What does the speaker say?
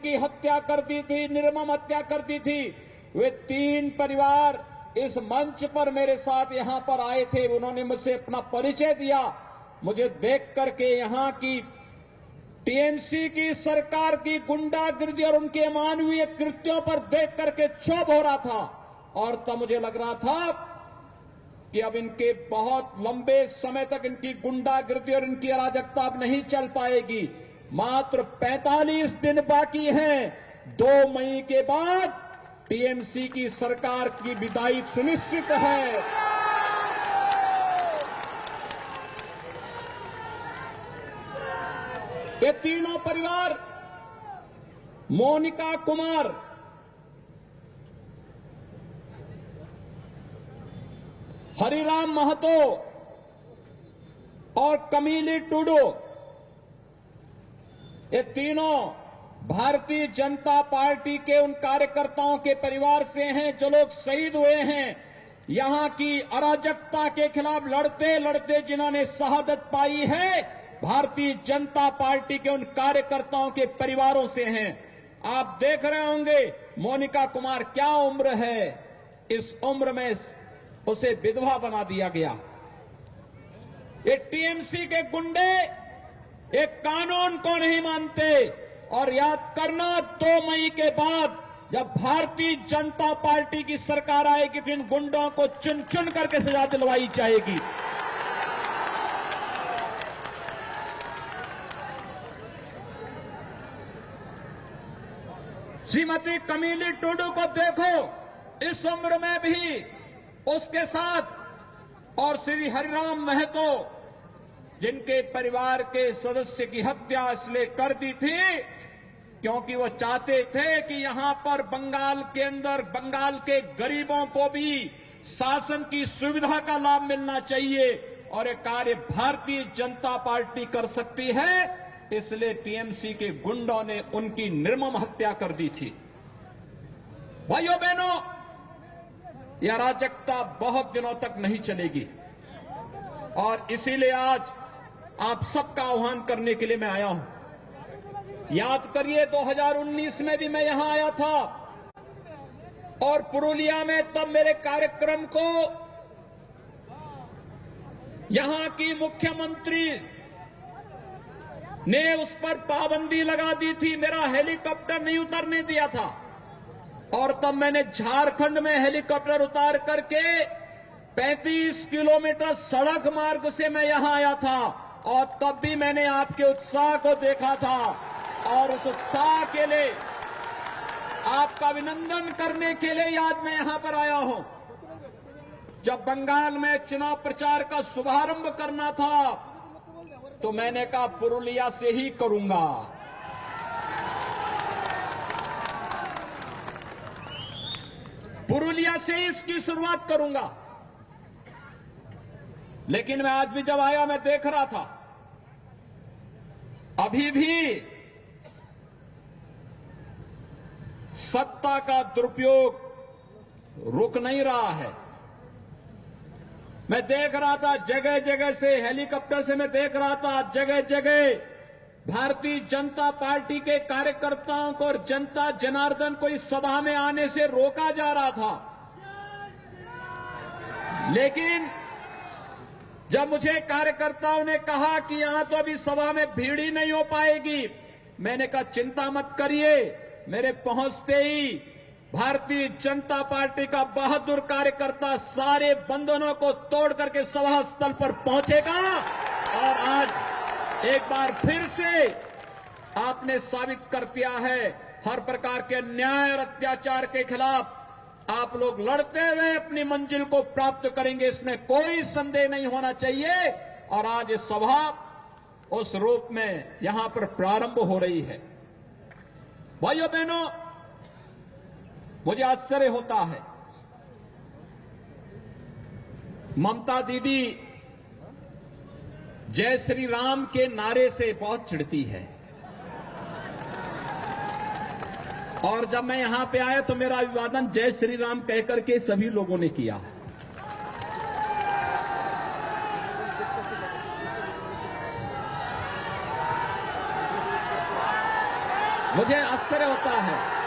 की हत्या कर दी थी, निर्मम हत्या कर दी थी। वे 3 परिवार इस मंच पर मेरे साथ यहां पर आए थे। उन्होंने मुझसे अपना परिचय दिया। मुझे देख करके यहां की टीएमसी की सरकार की गुंडागिर्दी और उनके अमानवीय कृत्यों पर देख करके क्षोभ हो रहा था। और तब मुझे लग रहा था कि अब इनके बहुत लंबे समय तक इनकी गुंडागिर्दी और इनकी अराजकता अब नहीं चल पाएगी। मात्र 45 दिन बाकी हैं। 2 मई के बाद टीएमसी की सरकार की विदाई सुनिश्चित है। ये तीनों परिवार, मोनिका कुमार, हरिराम महतो और कमीली टुडू, ये तीनों भारतीय जनता पार्टी के उन कार्यकर्ताओं के परिवार से हैं जो लोग शहीद हुए हैं। यहां की अराजकता के खिलाफ लड़ते लड़ते जिन्होंने शहादत पाई है, भारतीय जनता पार्टी के उन कार्यकर्ताओं के परिवारों से हैं। आप देख रहे होंगे मोनिका कुमार क्या उम्र है, इस उम्र में उसे विधवा बना दिया गया। ये टीएमसी के गुंडे एक कानून को नहीं मानते। और याद करना, 2 मई के बाद जब भारतीय जनता पार्टी की सरकार आएगी तो इन गुंडों को चुन चुन करके सजा दिलवाई जाएगी। श्रीमती कमीली टुडू को देखो, इस उम्र में भी उसके साथ, और श्री हरिराम महतो जिनके परिवार के सदस्य की हत्या इसलिए कर दी थी क्योंकि वो चाहते थे कि यहां पर बंगाल के अंदर बंगाल के गरीबों को भी शासन की सुविधा का लाभ मिलना चाहिए और ये कार्य भारतीय जनता पार्टी कर सकती है। इसलिए टीएमसी के गुंडों ने उनकी निर्मम हत्या कर दी थी। भाइयों बहनों, यह अराजकता बहुत दिनों तक नहीं चलेगी और इसीलिए आज आप सबका आह्वान करने के लिए मैं आया हूं। याद करिए 2019 में भी मैं यहां आया था और पुरुलिया में तब मेरे कार्यक्रम को यहां की मुख्यमंत्री ने उस पर पाबंदी लगा दी थी, मेरा हेलीकॉप्टर नहीं उतरने दिया था। और तब मैंने झारखंड में हेलीकॉप्टर उतार करके 35 किलोमीटर सड़क मार्ग से मैं यहां आया था और तब भी मैंने आपके उत्साह को देखा था और उस उत्साह के लिए आपका अभिनंदन करने के लिए आज मैं यहां पर आया हूं। जब बंगाल में चुनाव प्रचार का शुभारंभ करना था तो मैंने कहा पुरुलिया से ही करूंगा। पुरुलिया से ही इसकी शुरुआत करूंगा। लेकिन मैं आज भी जब आया मैं देख रहा था अभी भी सत्ता का दुरुपयोग रुक नहीं रहा है। मैं देख रहा था जगह जगह से, हेलीकॉप्टर से मैं देख रहा था जगह जगह भारतीय जनता पार्टी के कार्यकर्ताओं को और जनता जनार्दन को इस सभा में आने से रोका जा रहा था। लेकिन जब मुझे कार्यकर्ताओं ने कहा कि यहां तो अभी सभा में भीड़ ही नहीं हो पाएगी, मैंने कहा चिंता मत करिए, मेरे पहुंचते ही भारतीय जनता पार्टी का बहादुर कार्यकर्ता सारे बंधनों को तोड़ करके सभा स्थल पर पहुंचेगा और आज एक बार फिर से आपने साबित कर दिया है हर प्रकार के अन्याय और अत्याचार के खिलाफ आप लोग लड़ते हुए अपनी मंजिल को प्राप्त करेंगे, इसमें कोई संदेह नहीं होना चाहिए। और आज ये सभा उस रूप में यहां पर प्रारंभ हो रही है। भाइयों बहनों, मुझे आश्चर्य होता है, ममता दीदी जय श्री राम के नारे से बहुत चिढ़ती है और जब मैं यहां पे आया तो मेरा अभिवादन जय श्री राम कहकर के सभी लोगों ने किया। मुझे आश्चर्य होता है